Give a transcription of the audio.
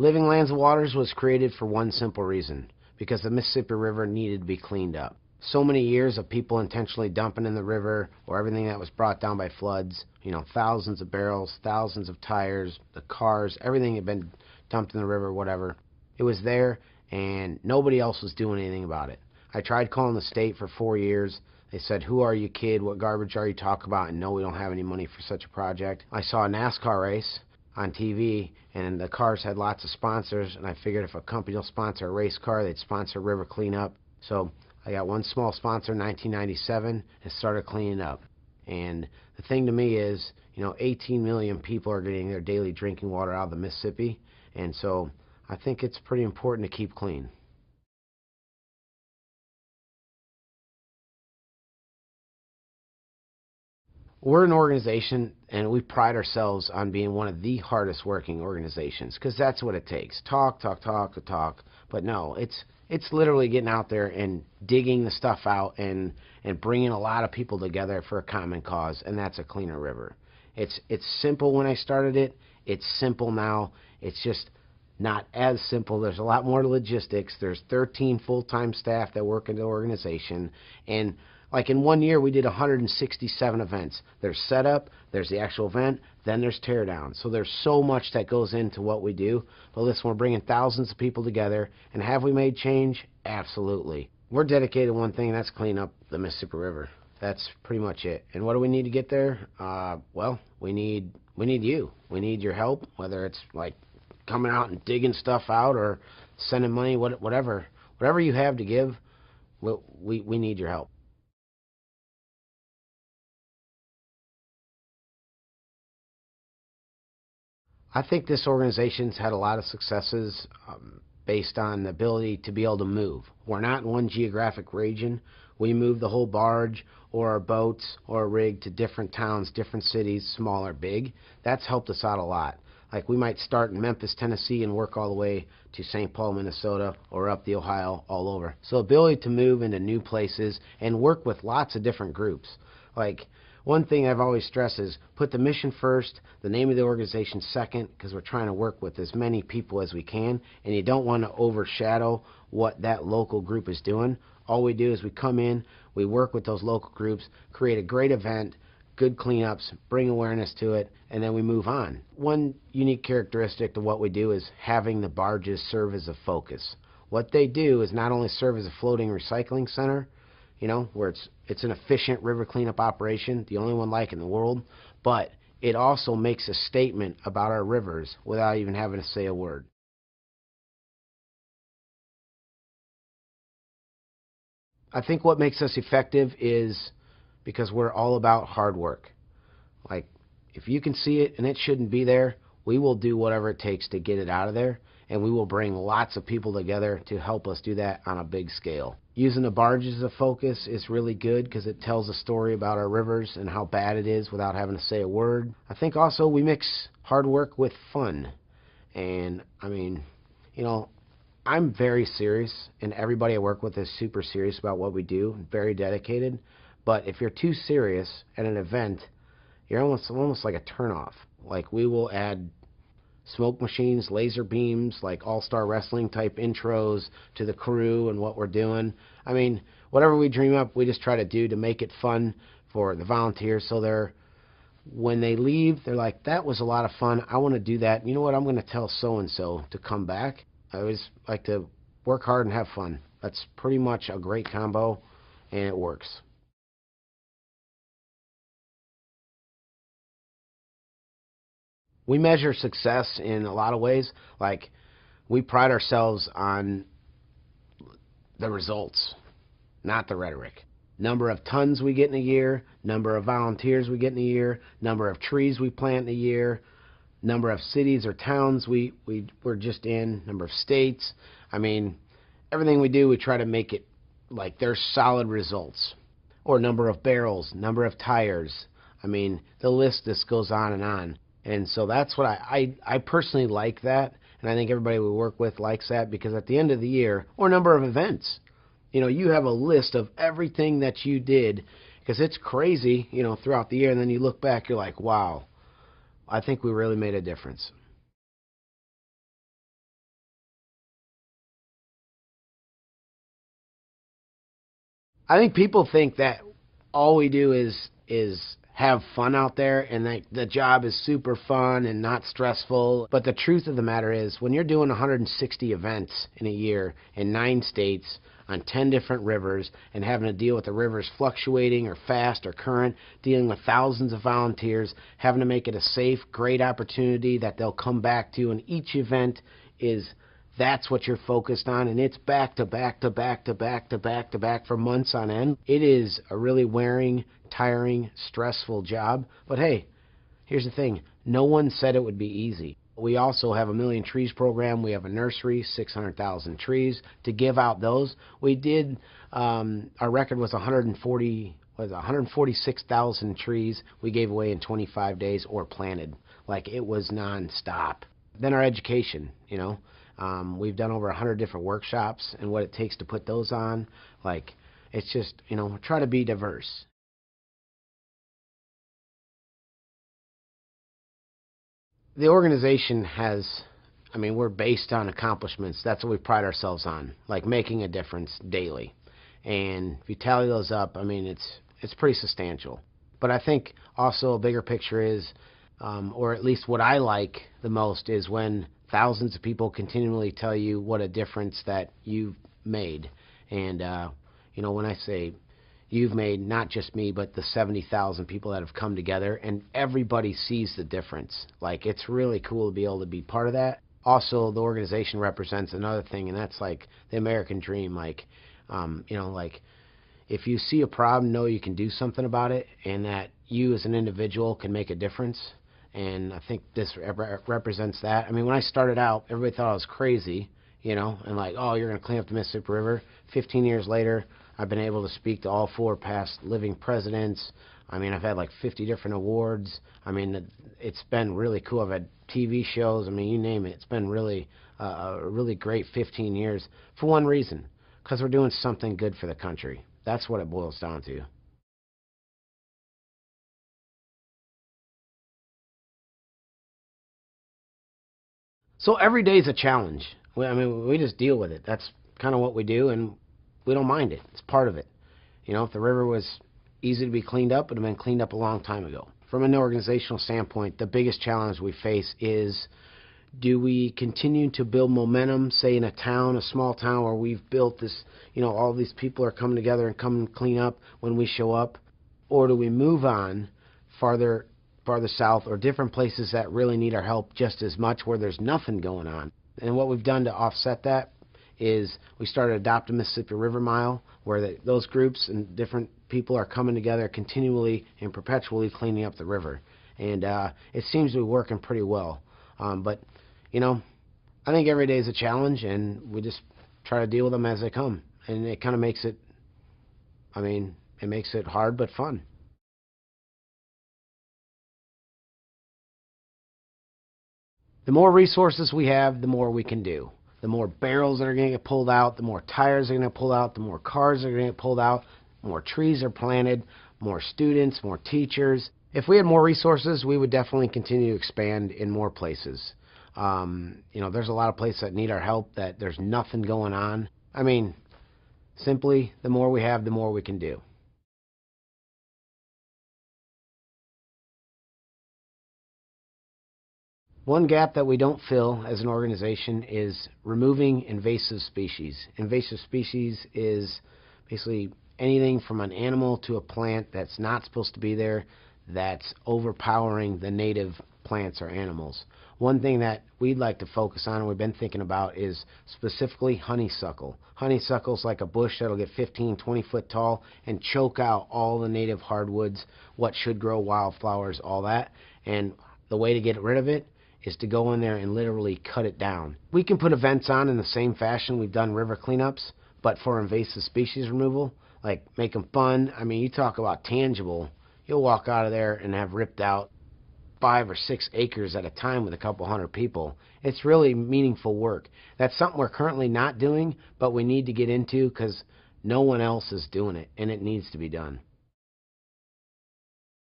Living Lands of Waters was created for one simple reason, because the Mississippi River needed to be cleaned up. So many years of people intentionally dumping in the river, or everything that was brought down by floods, thousands of barrels, thousands of tires, the cars, everything had been dumped in the river, whatever. It was there, and nobody else was doing anything about it. I tried calling the state for 4 years. They said, "Who are you, kid? What garbage are you talking about?" And no, we don't have any money for such a project. I saw a NASCAR race on TV, and the cars had lots of sponsors, and I figured if a company will sponsor a race car, they'd sponsor river cleanup. So I got one small sponsor in 1997 and started cleaning up. And the thing to me is, 18 million people are getting their daily drinking water out of the Mississippi, and so I think it's pretty important to keep clean. We're an organization, and we pride ourselves on being one of the hardest working organizations, because that's what it takes. Talk, talk, talk, talk. But no, it's literally getting out there and digging the stuff out and bringing a lot of people together for a common cause, and that's a cleaner river. It's simple when I started it. It's simple now. It's just not as simple. There's a lot more logistics. There's 13 full-time staff that work in the organization, and like in 1 year, we did 167 events. There's setup, there's the actual event, then there's teardown. So there's so much that goes into what we do. But listen, we're bringing thousands of people together. And have we made change? Absolutely. We're dedicated to one thing, and that's clean up the Mississippi River. That's pretty much it. And what do we need to get there? Well, we need you. We need your help, whether it's like coming out and digging stuff out or sending money, whatever. Whatever you have to give, we need your help. I think this organization's had a lot of successes based on the ability to be able to move. We're not in one geographic region. We move the whole barge or our boats or a rig to different towns, different cities, small or big. That's helped us out a lot. Like we might start in Memphis, Tennessee and work all the way to St. Paul, Minnesota, or up the Ohio, all over. So ability to move into new places and work with lots of different groups. Like one thing I've always stressed is put the mission first, the name of the organization second, because we're trying to work with as many people as we can, and you don't want to overshadow what that local group is doing. All we do is we come in, we work with those local groups, create a great event, good cleanups, bring awareness to it, and then we move on. One unique characteristic of what we do is having the barges serve as a focus. What they do is not only serve as a floating recycling center, where it's an efficient river cleanup operation, the only one like in the world, but it also makes a statement about our rivers without even having to say a word. I think what makes us effective is because we're all about hard work. Like, if you can see it and it shouldn't be there, we will do whatever it takes to get it out of there, and we will bring lots of people together to help us do that on a big scale. Using the barges as a focus is really good because it tells a story about our rivers and how bad it is without having to say a word. I think also we mix hard work with fun. And, I'm very serious, and everybody I work with is super serious about what we do, very dedicated. But if you're too serious at an event, you're almost like a turnoff. Like we will add smoke machines, laser beams, like all-star wrestling type intros to the crew and what we're doing. Whatever we dream up, we just try to do to make it fun for the volunteers, so when they leave, they're like, "That was a lot of fun. I want to do that. You know what? I'm going to tell so-and-so to come back." I always like to work hard and have fun. That's pretty much a great combo, and it works. We measure success in a lot of ways. Like, we pride ourselves on the results, not the rhetoric. Number of tons we get in a year, number of volunteers we get in a year, number of trees we plant in a year, number of cities or towns we're just in, number of states. Everything we do, we try to make it like there's solid results. Or number of barrels, number of tires. The list just goes on and on. And so that's what I personally like that, and I think everybody we work with likes that, because at the end of the year, or number of events, you have a list of everything that you did, because it's crazy, throughout the year, and then you look back, you're like, wow, I think we really made a difference. I think people think that all we do is have fun out there and that the job is super fun and not stressful. But the truth of the matter is when you're doing 160 events in a year in 9 states on 10 different rivers and having to deal with the rivers fluctuating or fast or current, dealing with thousands of volunteers, having to make it a safe, great opportunity that they'll come back to, and each event is that's what you're focused on, and it's back to back to back to back to back to back for months on end. It is a really wearing, tiring, stressful job. But hey, here's the thing. No one said it would be easy. We also have a Million Trees program. We have a nursery, 600,000 trees to give out those. We did, our record was 146,000 trees we gave away in 25 days or planted. Like, it was nonstop. Then our education, you know. We've done over 100 different workshops and what it takes to put those on. Like, it's just, you know, try to be diverse. The organization has, I mean, we're based on accomplishments. That's what we pride ourselves on, like making a difference daily. And if you tally those up, I mean, it's pretty substantial. But I think also a bigger picture is, or at least what I like the most, is when thousands of people continually tell you what a difference that you've made. And, you know, when I say you've made, not just me, but the 70,000 people that have come together, and everybody sees the difference. Like, it's really cool to be able to be part of that. Also, the organization represents another thing, and that's like the American dream. Like, you know, like, if you see a problem, know you can do something about it, and that you as an individual can make a difference. And I think this represents that. I mean, when I started out, everybody thought I was crazy, you know, and like, oh, you're going to clean up the Mississippi River. 15 years later, I've been able to speak to all 4 past living presidents. I mean, I've had like 50 different awards. I mean, it's been really cool. I've had TV shows. I mean, you name it. It's been really a really great 15 years for one reason, because we're doing something good for the country. That's what it boils down to. So every day is a challenge. I mean, we just deal with it. That's kind of what we do, and we don't mind it. It's part of it. You know, if the river was easy to be cleaned up, it would have been cleaned up a long time ago. From an organizational standpoint, the biggest challenge we face is, do we continue to build momentum, say in a town, a small town where we've built this, you know, all these people are coming together and come and clean up when we show up? Or do we move on farther south, or different places that really need our help just as much, where there's nothing going on? And what we've done to offset that is we started Adopt a Mississippi River Mile, where those groups and different people are coming together continually and perpetually cleaning up the river. And it seems to be working pretty well. But, you know, I think every day is a challenge, and we just try to deal with them as they come. And it kind of makes it, I mean, it makes it hard but fun. The more resources we have, the more we can do. The more barrels that are going to get pulled out, the more tires are going to pull out, the more cars are going to get pulled out, more trees are planted, more students, more teachers. If we had more resources, we would definitely continue to expand in more places. You know, there's a lot of places that need our help that there's nothing going on. I mean, simply, the more we have, the more we can do. One gap that we don't fill as an organization is removing invasive species. Invasive species is basically anything from an animal to a plant that's not supposed to be there, that's overpowering the native plants or animals. One thing that we'd like to focus on and we've been thinking about is specifically honeysuckle. Honeysuckle's like a bush that'll get 15, 20 foot tall and choke out all the native hardwoods, what should grow wildflowers, all that. And the way to get rid of it is to go in there and literally cut it down. We can put events on in the same fashion we've done river cleanups, but for invasive species removal, like make them fun. I mean, you talk about tangible. You'll walk out of there and have ripped out 5 or 6 acres at a time with a couple hundred people. It's really meaningful work. That's something we're currently not doing, but we need to get into because no one else is doing it, and it needs to be done.